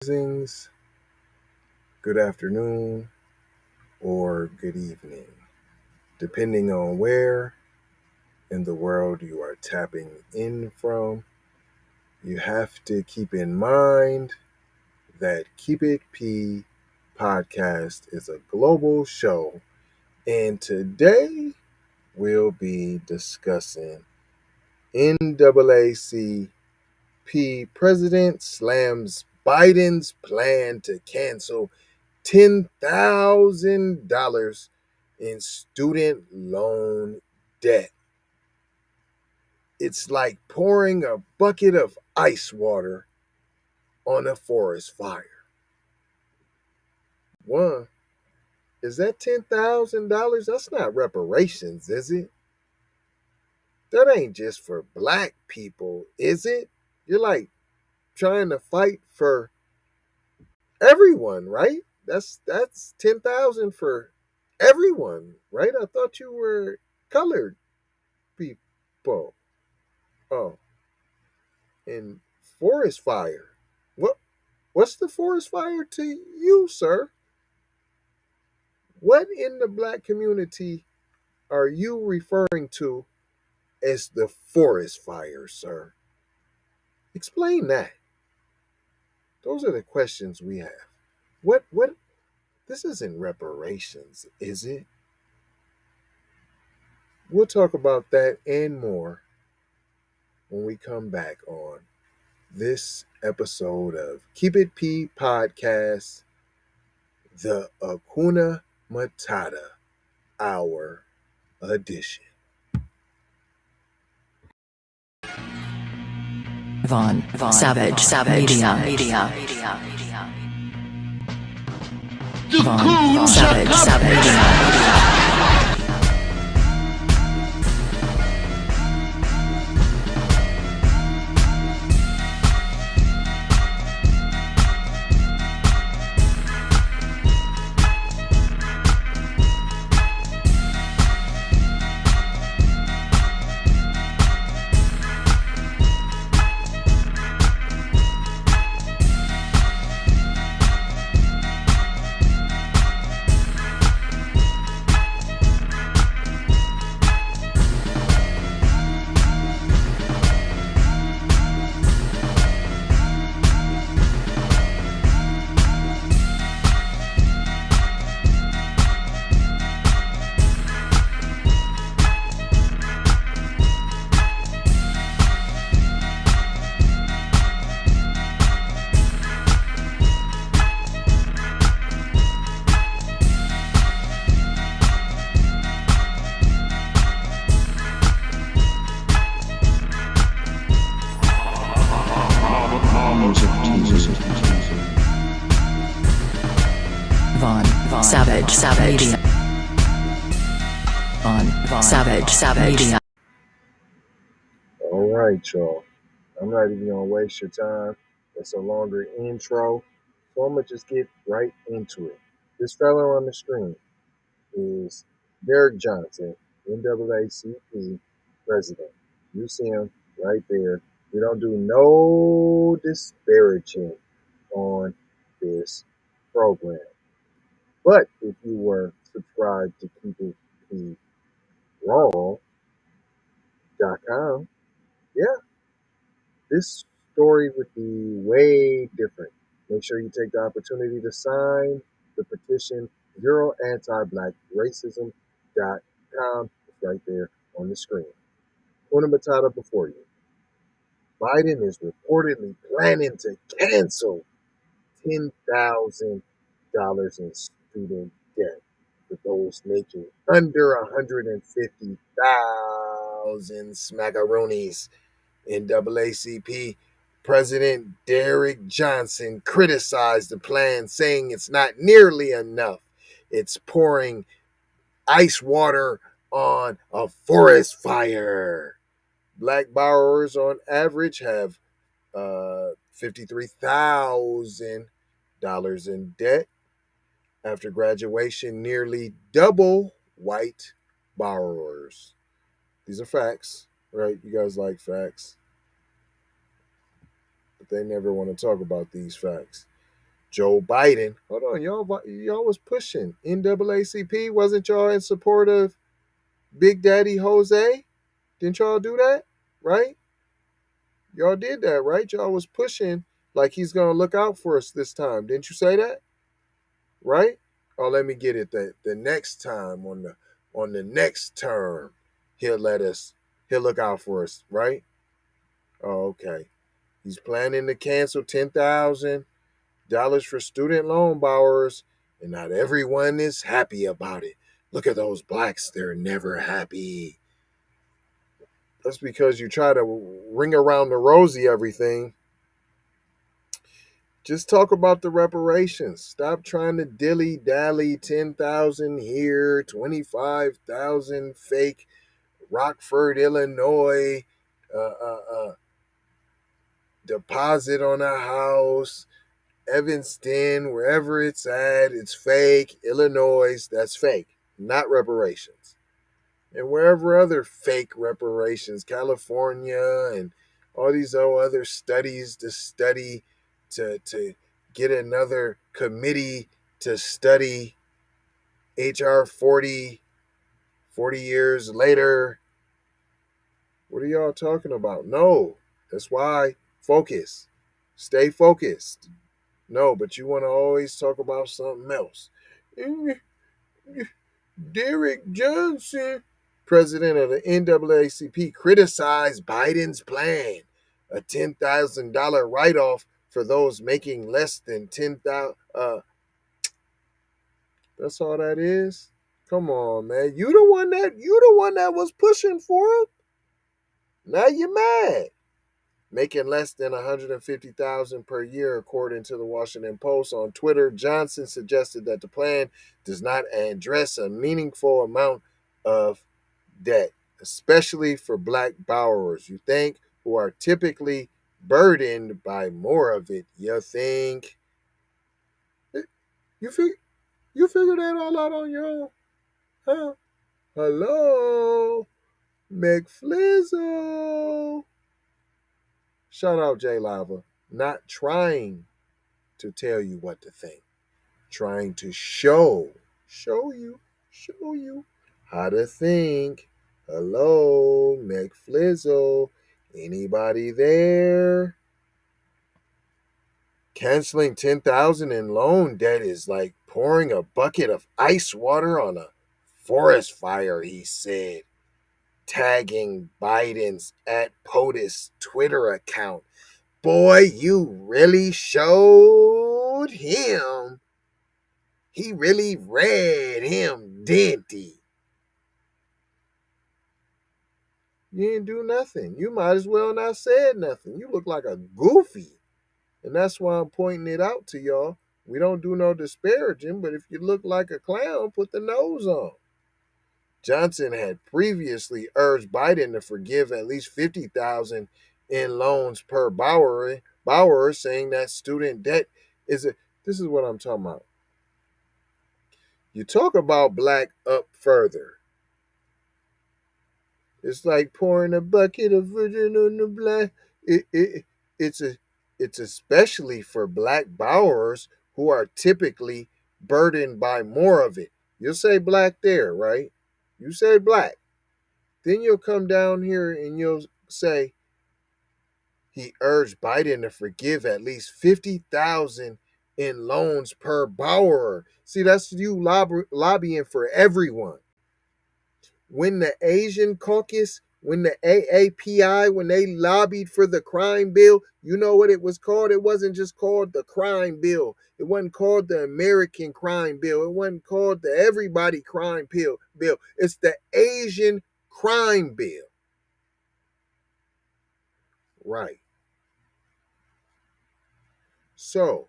Greetings, good afternoon, or good evening, depending on where in the world you are tapping in from. You have to keep in mind that Keep It P podcast is a global show, and today we'll be discussing NAACP President slams Biden's plan to cancel $10,000 in student loan debt. It's like pouring a bucket of ice water on a forest fire. One, is that $10,000? That's not reparations, is it? That ain't just for black people, is it? You're like trying to fight for everyone, right? That's 10,000 for everyone, right? I thought you were colored people. Oh, and forest fire. What's the forest fire to you, sir? What in the black community are you referring to as the forest fire, sir? Explain that. Those are the questions we have. What this isn't reparations, is it? We'll talk about that and more when we come back on this episode of Keep It P Podcast, the Akuna Matata Hour Edition. Von Savage Media. Von Savage Media. Von Savage Media. Von Savage Media. All right, y'all. I'm not even gonna waste your time. It's a longer intro, so I'm gonna just get right into it. This fella on the screen is Derek Johnson, NAACP president. You see him right there. We don't do no disparaging on this program. But if you were subscribed to keepitpraw.com, yeah, this story would be way different. Make sure you take the opportunity to sign the petition zeroantiblackracism.com. It's right there on the screen. Una Matata before you. Biden is reportedly planning to cancel $10,000 in student debt for those making under 150,000 smackaroonies. NAACP President Derek Johnson criticized the plan, saying it's not nearly enough. It's pouring ice water on a forest fire. Black borrowers on average have $53,000 in debt after graduation, nearly double white borrowers. These are facts, right? You guys like facts, but they never want to talk about these facts. Joe Biden. Hold on, y'all was pushing NAACP. Wasn't y'all in support of Big Daddy Jose? Didn't y'all do that? Right? Y'all did that, right? Y'all was pushing like he's gonna look out for us this time. Didn't you say that? Right? Oh, let me get it. The next time on the next term, he'll let us. He'll look out for us, right? Oh, okay. He's planning to cancel $10,000 for student loan borrowers, and not everyone is happy about it. Look at those blacks; they're never happy. That's because you try to ring around the rosy everything. Just talk about the reparations. Stop trying to dilly dally 10,000 here, 25,000 fake Rockford, Illinois deposit on a house, Evanston, wherever it's at, it's fake. Illinois, that's fake, not reparations. And wherever other fake reparations, California and all these other studies to study to get another committee to study HR 40 years later. What are y'all talking about? No, that's why focus, stay focused. No, but you want to always talk about something else. Derek Johnson, president of the NAACP, criticized Biden's plan, a $10,000 write-off for those making less than 10,000. That's all that is. Come on, man. You the one that was pushing for it. Now you're mad. Making less than 150,000 per year, according to the Washington Post. On Twitter, Johnson suggested that the plan does not address a meaningful amount of debt, especially for black borrowers. You think who are typically burdened by more of it. You think you fig- you figure that all out on your own, huh? Hello, McFlizzle. Shout out J Lava. Not trying to tell you what to think, trying to show you how to think. Hello, McFlizzle. Anybody there? Canceling 10,000 in loan debt is like pouring a bucket of ice water on a forest fire, he said, tagging Biden's at POTUS Twitter account. Boy, you really showed him. He really read him, didn't he? You didn't do nothing. You might as well not said nothing. You look like a goofy. And that's why I'm pointing it out to y'all. We don't do no disparaging, but if you look like a clown, put the nose on. Johnson had previously urged Biden to forgive at least 50,000 in loans per borrower, saying that student debt is a. This is what I'm talking about. You talk about black up further. It's like pouring a bucket of virgin on the black. It's a it's especially for black borrowers who are typically burdened by more of it. You'll say black there, right? You say black. Then you'll come down here and you'll say he urged Biden to forgive at least 50,000 in loans per borrower. See, that's you lobbying for everyone. When the Asian caucus, when the AAPI, when they lobbied for the crime bill, you know what it was called? It wasn't just called the crime bill. It wasn't called the American crime bill. It wasn't called the everybody crime bill. It's the Asian crime bill. Right. So,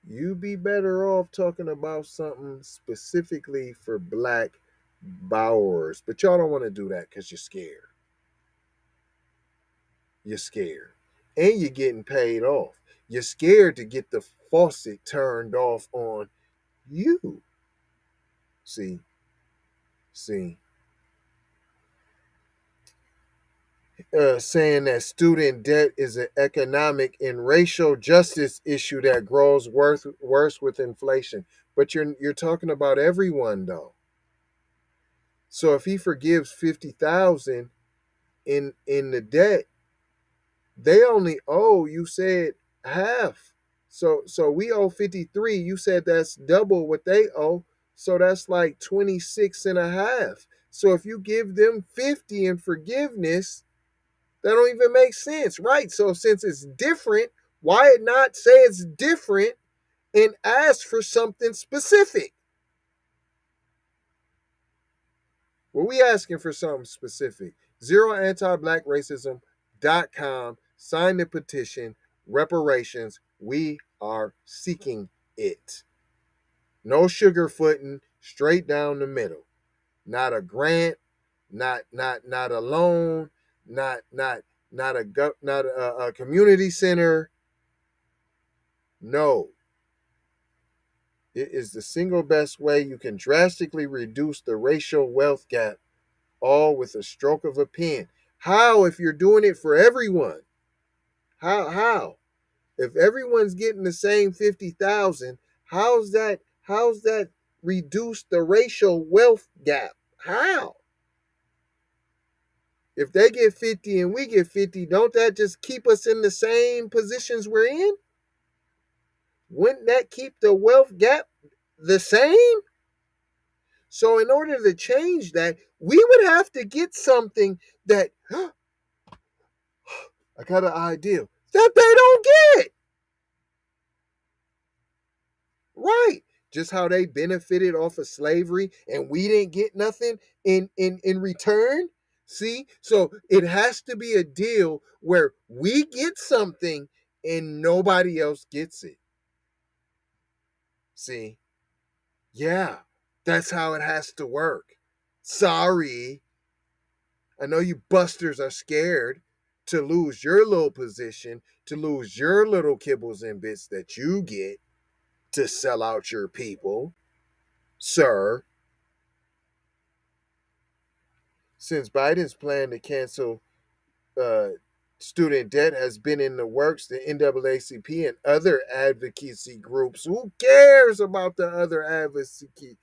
you be better off talking about something specifically for black borrowers. But y'all don't want to do that because you're scared. You're scared. And you're getting paid off. You're scared to get the faucet turned off on you. See, see. saying that student debt is an economic and racial justice issue that grows worse with inflation. But you're talking about everyone though. So if he forgives 50,000 in the debt, they only owe, you said, half. So we owe 53. You said that's double what they owe. So that's like 26 and a half. So if you give them 50 in forgiveness, that don't even make sense, right? So since it's different, why not say it's different and ask for something specific? Well, we asking for something specific. ZeroAntiBlackRacism.com. Sign the petition. Reparations. We are seeking it. No sugarfooting. Straight down the middle. Not a grant. Not a loan. Not a community center. No. It is the single best way you can drastically reduce the racial wealth gap, all with a stroke of a pen. How if you're doing it for everyone? How? If everyone's getting the same 50,000, how's that reduce the racial wealth gap? How? If they get 50 and we get 50, don't that just keep us in the same positions we're in? Wouldn't that keep the wealth gap the same? So in order to change that, we would have to get something that I got an idea that they don't get. Right. Just how they benefited off of slavery and we didn't get nothing in return. See? So it has to be a deal where we get something and nobody else gets it. See? Yeah. That's how it has to work. Sorry. I know you busters are scared to lose your little position, to lose your little kibbles and bits that you get to sell out your people, sir. Since Biden's plan to cancel uh, student debt has been in the works, the NAACP and other advocacy groups, who cares about the other advocacy?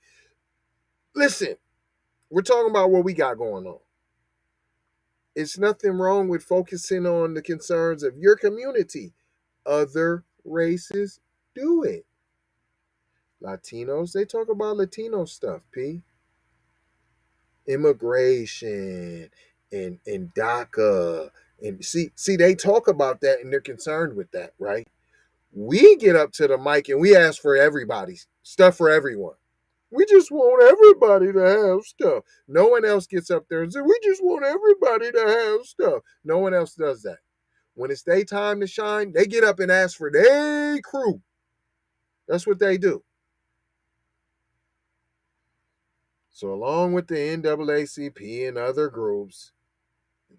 Listen, we're talking about what we got going on. It's nothing wrong with focusing on the concerns of your community. Other races do it. Latinos, they talk about Latino stuff, P. Immigration and DACA. And see, they talk about that and they're concerned with that, right? We get up to the mic and we ask for everybody's stuff for everyone. We just want everybody to have stuff. No one else gets up there and says, we just want everybody to have stuff. No one else does that. When it's their time to shine, they get up and ask for their crew. That's what they do. So along with the NAACP and other groups,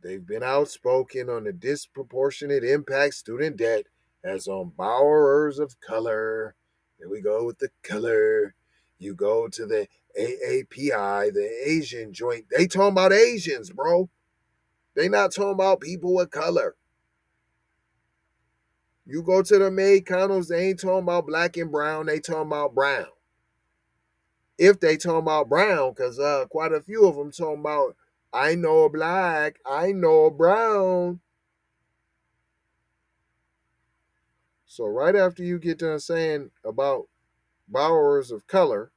they've been outspoken on the disproportionate impact student debt has on borrowers of color. Here we go with the color. You go to the AAPI, the Asian joint. They talking about Asians, bro. They not talking about people of color. You go to the McDonald's, they ain't talking about black and brown. They talking about brown. If they talking about brown, because quite a few of them talking about, I know a black, I know a brown. So right after you get done saying about borrowers of color,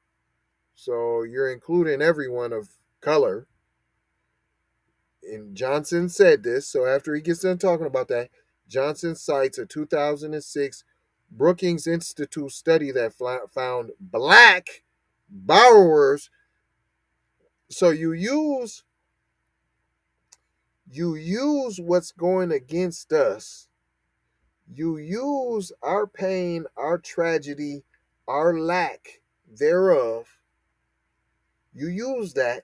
so you're including everyone of color. And Johnson said this. So after he gets done talking about that, Johnson cites a 2006 Brookings Institute study that found black borrowers. So you use what's going against us. You use our pain, our tragedy, our lack thereof. You use that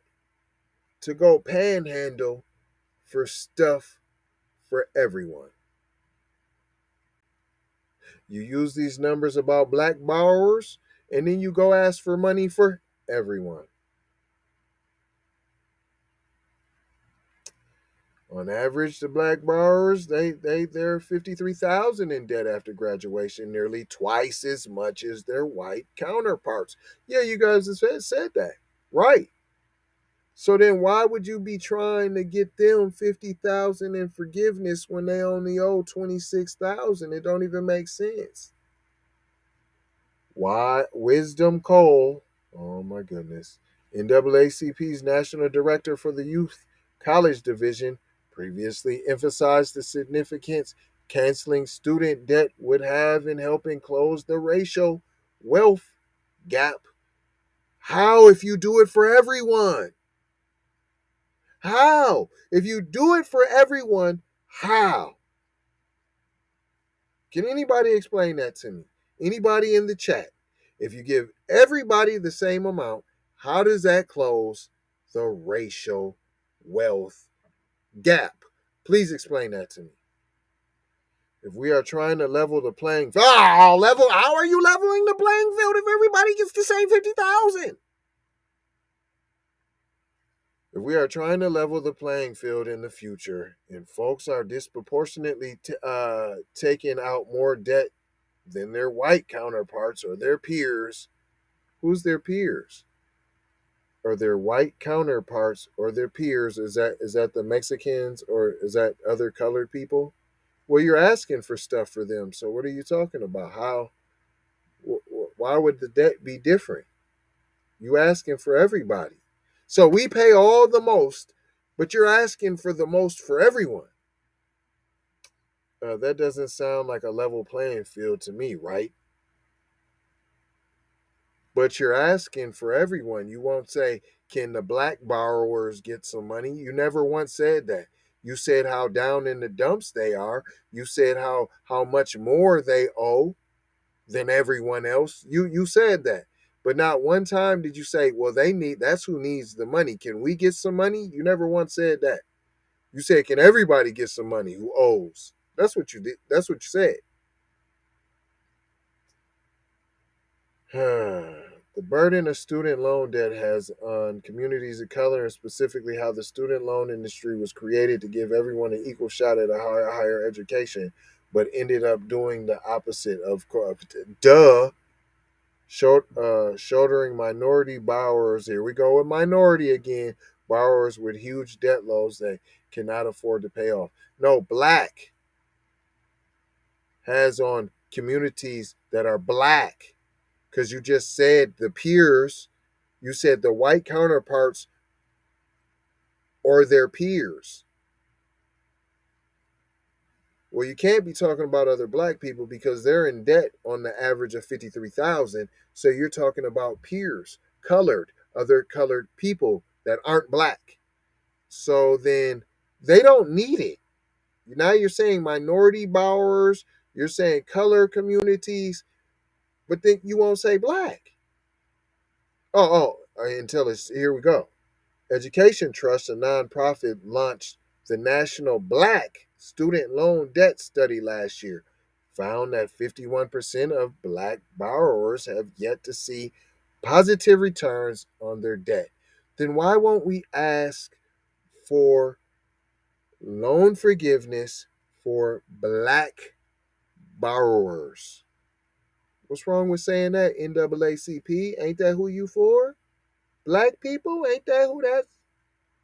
to go panhandle for stuff for everyone. You use these numbers about black borrowers, and then you go ask for money for everyone. On average, the black borrowers, they're 53,000 in debt after graduation, nearly twice as much as their white counterparts. Yeah, you guys have said that. Right. So then why would you be trying to get them 50,000 in forgiveness when they only owe 26,000? It don't even make sense. Why Wisdom Cole, oh my goodness, NAACP's National Director for the Youth College Division, previously emphasized the significance canceling student debt would have in helping close the racial wealth gap. How if you do it for everyone? How? If you do it for everyone, how? Can anybody explain that to me? Anybody in the chat? If you give everybody the same amount, how does that close the racial wealth gap? Please explain that to me. If we are trying to level the playing field, how are you leveling the playing field if everybody gets the same 50,000? If we are trying to level the playing field in the future and folks are disproportionately taking out more debt than their white counterparts or their peers, who's their peers? Or their white counterparts or their peers? Is that the Mexicans or is that other colored people? Well, you're asking for stuff for them. So what are you talking about? How? Why would the debt be different? You asking for everybody. So we pay all the most, but you're asking for the most for everyone. That doesn't sound like a level playing field to me, right? But you're asking for everyone. You won't say, can the black borrowers get some money? You never once said that. You said how down in the dumps they are. You said how much more they owe than everyone else. You said that. But not one time did you say, well, that's who needs the money. Can we get some money? You never once said that. You said, can everybody get some money who owes? That's what you did. That's what you said. The burden of student loan debt has on communities of color, and specifically how the student loan industry was created to give everyone an equal shot at a higher education, but ended up doing the opposite of shouldering minority borrowers. Here we go with minority again. Borrowers with huge debt loads that cannot afford to pay off. No, black has on communities that are black, because you just said the peers, you said the white counterparts or their peers. Well, you can't be talking about other black people because they're in debt on the average of 53,000. So you're talking about peers, other colored people that aren't black. So then they don't need it. Now you're saying minority borrowers, you're saying color communities, but then you won't say black. Until it's here we go. Education Trust, a nonprofit, launched the National Black Student Loan Debt Study last year, found that 51% of black borrowers have yet to see positive returns on their debt. Then why won't we ask for loan forgiveness for black borrowers? What's wrong with saying that, NAACP? Ain't that who you for? Black people? Ain't that who that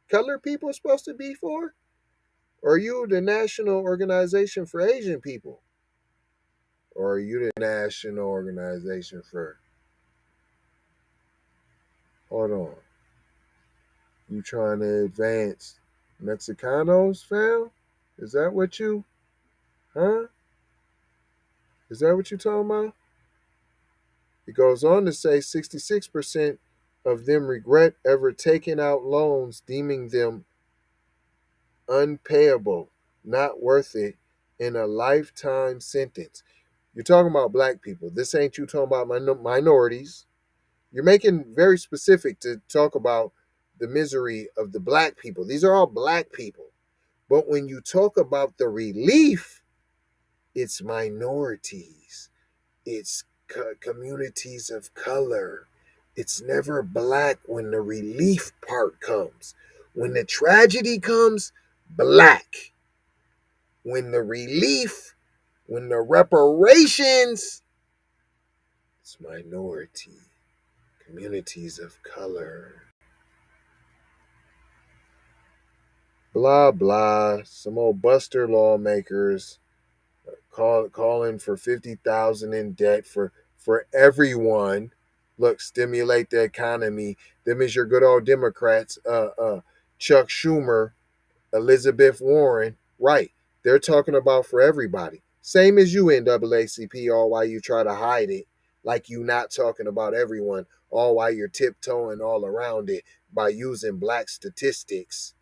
colored people are supposed to be for? Or are you the National Organization for Asian People? Or are you the National Organization for... Hold on. You trying to advance Mexicanos, fam? Is that what you... Huh? Is that what you talking about? It goes on to say 66% of them regret ever taking out loans, deeming them unpayable, not worth it, in a lifetime sentence. You're talking about black people. This ain't you talking about minorities. You're making very specific to talk about the misery of the black people. These are all black people. But when you talk about the relief, it's minorities. It's communities of color. It's never black when the relief part comes. When the tragedy comes, black. When the relief, when the reparations, it's minority, communities of color. Blah, blah. Some old buster lawmakers calling for 50,000 in debt for everyone. Look, stimulate the economy. Them is your good old Democrats, Chuck Schumer, Elizabeth Warren. Right. They're talking about for everybody. Same as you, NAACP, all while you try to hide it, like you not talking about everyone, all while you're tiptoeing all around it by using black statistics.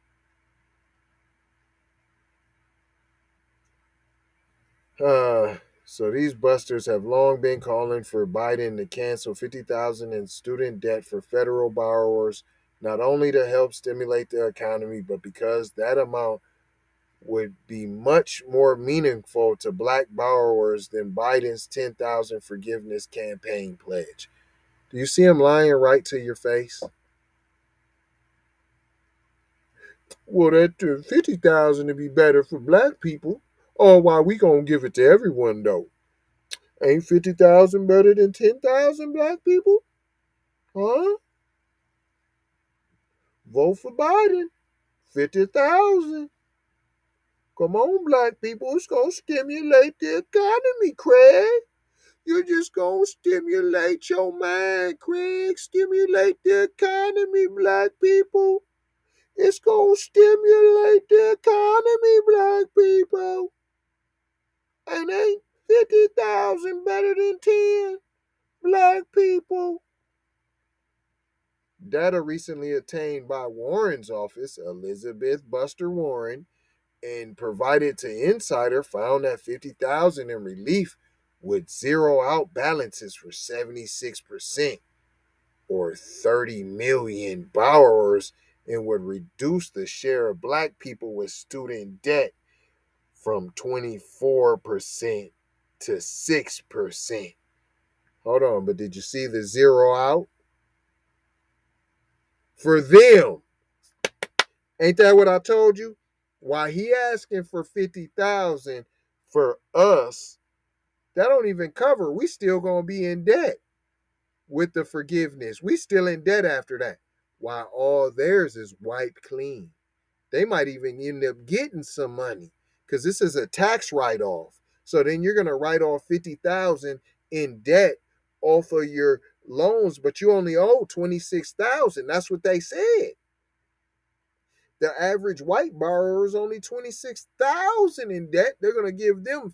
So these busters have long been calling for Biden to cancel 50,000 in student debt for federal borrowers, not only to help stimulate the economy, but because that amount would be much more meaningful to black borrowers than Biden's 10,000 forgiveness campaign pledge. Do you see him lying right to your face? Well, that 50,000 to be better for black people. Oh, why we gonna give it to everyone though? Ain't 50,000 better than 10,000 black people? Huh? Vote for Biden. 50,000. Come on, black people. It's going to stimulate the economy, Craig. You're just going to stimulate your mind, Craig. Stimulate the economy, black people. It's going to stimulate the economy, black people. And ain't 50,000 better than 10 black people? Data recently obtained by Warren's office, Elizabeth Buster Warren, and provided to Insider found that 50,000 in relief would zero out balances for 76% or 30 million borrowers and would reduce the share of black people with student debt from 24% to 6%. Hold on, but did you see the zero out? For them. Ain't that what I told you? Why he asking for 50,000 for us, that don't even cover. We still gonna be in debt with the forgiveness. We still in debt after that. While all theirs is wiped clean. They might even end up getting some money because this is a tax write-off. So then you're gonna write off 50,000 in debt off of your loans, but you only owe 26,000. That's what they said. The average white borrower is only 26,000 in debt. They're going to give them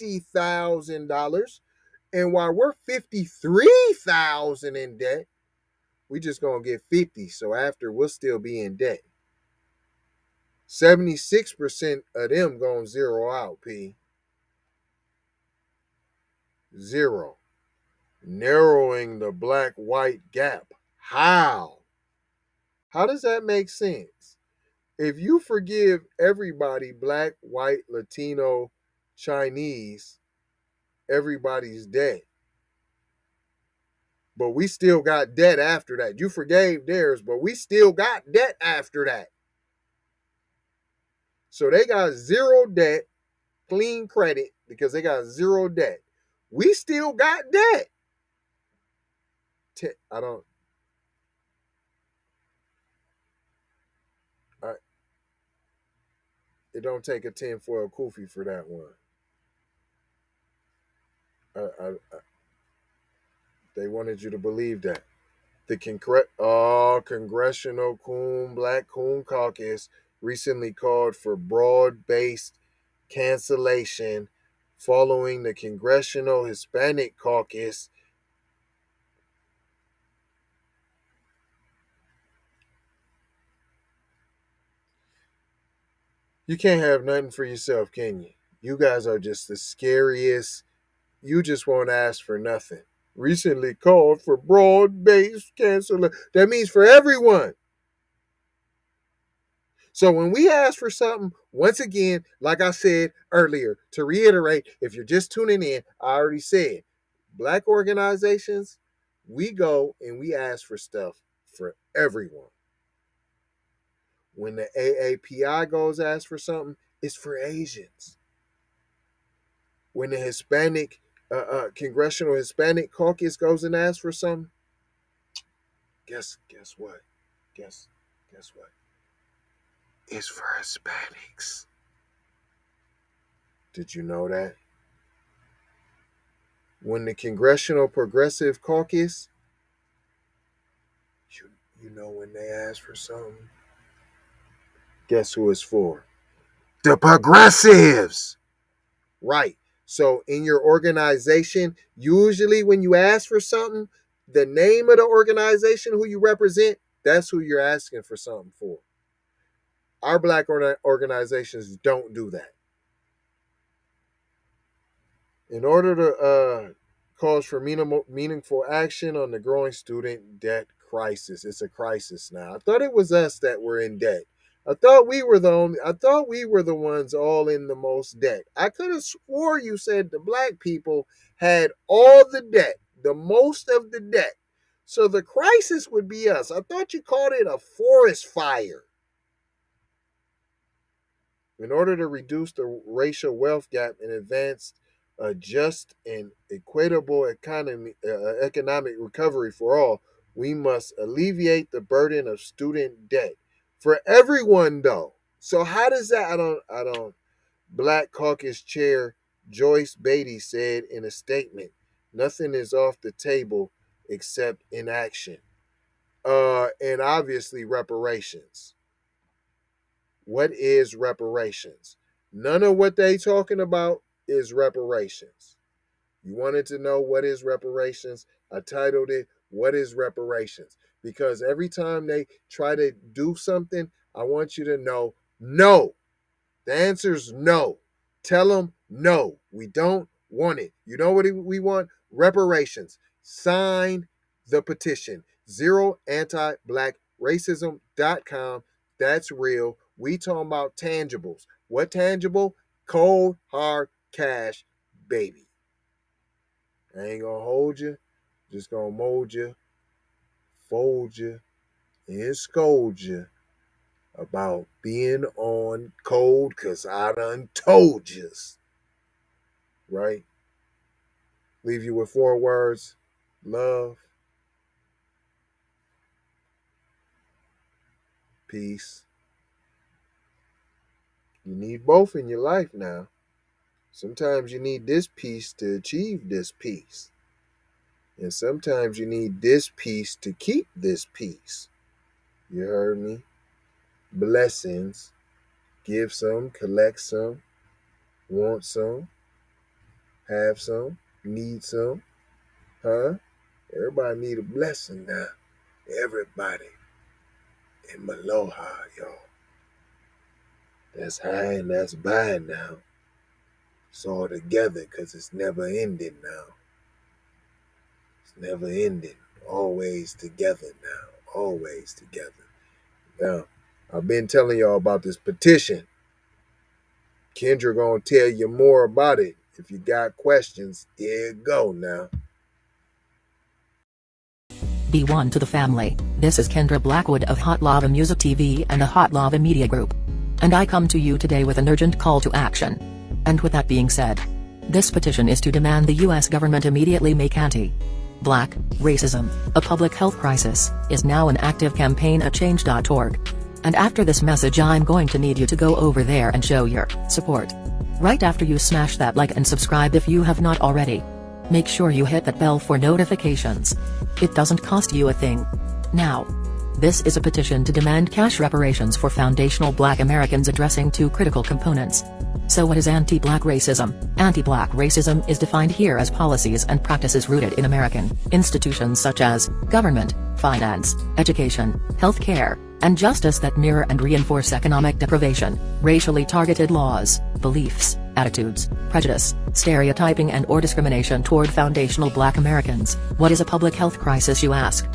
$50,000, and while we're 53,000 in debt, we just going to get 50. So after we'll still be in debt. 76% of them going to zero out, P. Zero. Narrowing the black-white gap. How? How does that make sense? If you forgive everybody, black, white, Latino, Chinese, everybody's dead. But we still got debt after that. You forgave theirs, but we still got debt after that. So they got zero debt, clean credit, because they got zero debt. We still got debt. I don't. It don't take a tinfoil kufi for that one. They wanted you to believe that. The Congressional Black Coon Caucus recently called for broad-based cancellation following the Congressional Hispanic Caucus. You can't have nothing for yourself, can you? You guys are just the scariest. You just won't ask for nothing. Recently called for broad-based cancellation. That means for everyone. So when we ask for something, once again, like I said earlier, to reiterate, if you're just tuning in, I already said, black organizations, we go and we ask for stuff for everyone. When the AAPI goes ask for something, it's for Asians. When the Hispanic Congressional Hispanic Caucus goes and asks for something, guess what? Guess what? It's for Hispanics. Did you know that? When the Congressional Progressive Caucus, you know when they ask for something, guess who it's for? The progressives. Right. So in your organization, usually when you ask for something, the name of the organization who you represent, that's who you're asking for something for. Our black organizations don't do that. In order to cause for meaningful action on the growing student debt crisis, it's a crisis now. I thought it was us that were in debt. I thought we were the ones all in the most debt. I could have swore you said the black people had all the debt, the most of the debt. So the crisis would be us. I thought you called it a forest fire. In order to reduce the racial wealth gap and advance a just and equitable economic recovery for all, we must alleviate the burden of student debt for everyone, though. So how does that? I don't. Black Caucus Chair Joyce Beatty said in a statement, "Nothing is off the table except inaction, and obviously reparations." What is reparations? None of what they talking about is reparations. You wanted to know what is reparations? I titled it, What is Reparations? Because every time they try to do something, I want you to know, no. The answer is no. Tell them no. We don't want it. You know what we want? Reparations. Sign the petition. ZeroAntiBlackRacism.com. That's real. We talking about tangibles. What tangible? Cold, hard cash, baby. I ain't gonna hold you. Just gonna mold you, fold you, and scold you about being on cold, because I done told you. Right? Leave you with 4 words. Love, peace. You need both in your life now. Sometimes you need this peace to achieve this peace. And sometimes you need this peace to keep this peace. You heard me? Blessings. Give some, collect some, want some, have some, need some. Huh? Everybody need a blessing now. Everybody. And Maloha, y'all. That's high and that's by now. It's all together because it's never ending now. It's never ending. Always together now. Always together. Now, I've been telling y'all about this petition. Kendra gonna tell you more about it. If you got questions, here you go now. B1 to the family. This is Kendra Blackwood of Hot Lava Music TV and the Hot Lava Media Group. And I come to you today with an urgent call to action. And with that being said, this petition is to demand the US government immediately make anti-black racism a public health crisis is now an active campaign at change.org. And after this message, I'm going to need you to go over there and show your support. Right after you smash that like and subscribe if you have not already. Make sure you hit that bell for notifications. It doesn't cost you a thing. Now, this is a petition to demand cash reparations for foundational Black Americans addressing 2 critical components. So what is anti-Black racism? Anti-Black racism is defined here as policies and practices rooted in American institutions such as government, finance, education, healthcare, and justice that mirror and reinforce economic deprivation, racially targeted laws, beliefs, attitudes, prejudice, stereotyping and/or discrimination toward foundational Black Americans. What is a public health crisis, you ask?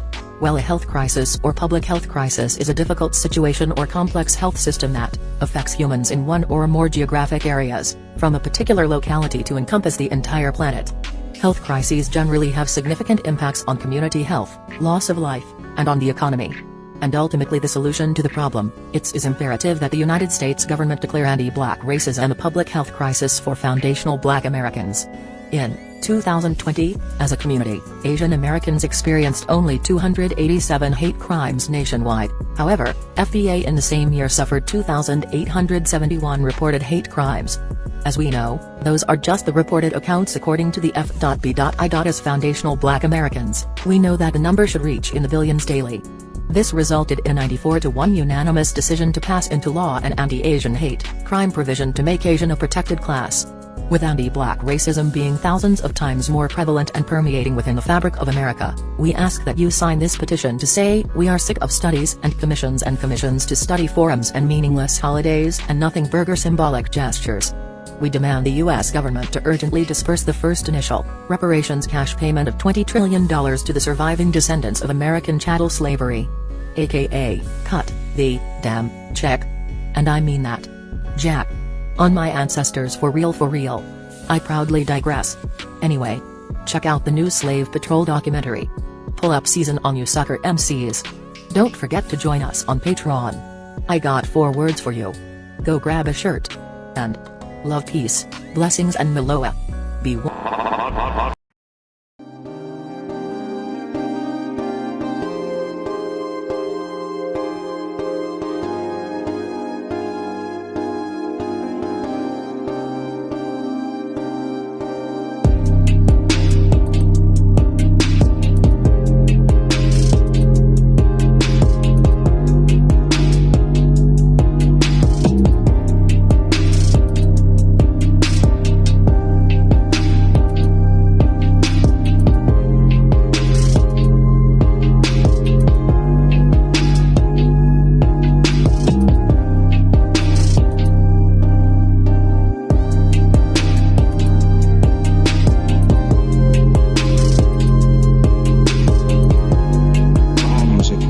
Well, a health crisis or public health crisis is a difficult situation or complex health system that affects humans in one or more geographic areas, from a particular locality to encompass the entire planet. Health crises generally have significant impacts on community health, loss of life, and on the economy. and ultimately the solution to the problem. It is imperative that the United States government declare anti-black racism a public health crisis for foundational Black Americans. In 2020, as a community, Asian Americans experienced only 287 hate crimes nationwide. However, FBA in the same year suffered 2,871 reported hate crimes. As we know, those are just the reported accounts according to the F.B.I. As foundational Black Americans, we know that the number should reach in the billions daily. This resulted in a 94-1 unanimous decision to pass into law an anti-Asian hate crime provision to make Asian a protected class. With anti-black racism being thousands of times more prevalent and permeating within the fabric of America, we ask that you sign this petition to say we are sick of studies and commissions to study forums and meaningless holidays and nothing burger symbolic gestures. We demand the U.S. government to urgently disperse the first initial reparations cash payment of $20 trillion to the surviving descendants of American chattel slavery. AKA, cut the damn check. And I mean that. Jack. On my ancestors for real for real. I proudly digress. Anyway. Check out the new Slave Patrol documentary. Pull up season on you sucker MCs. Don't forget to join us on Patreon. I got 4 words for you. Go grab a shirt. And love, peace, blessings and Maloa. Be one.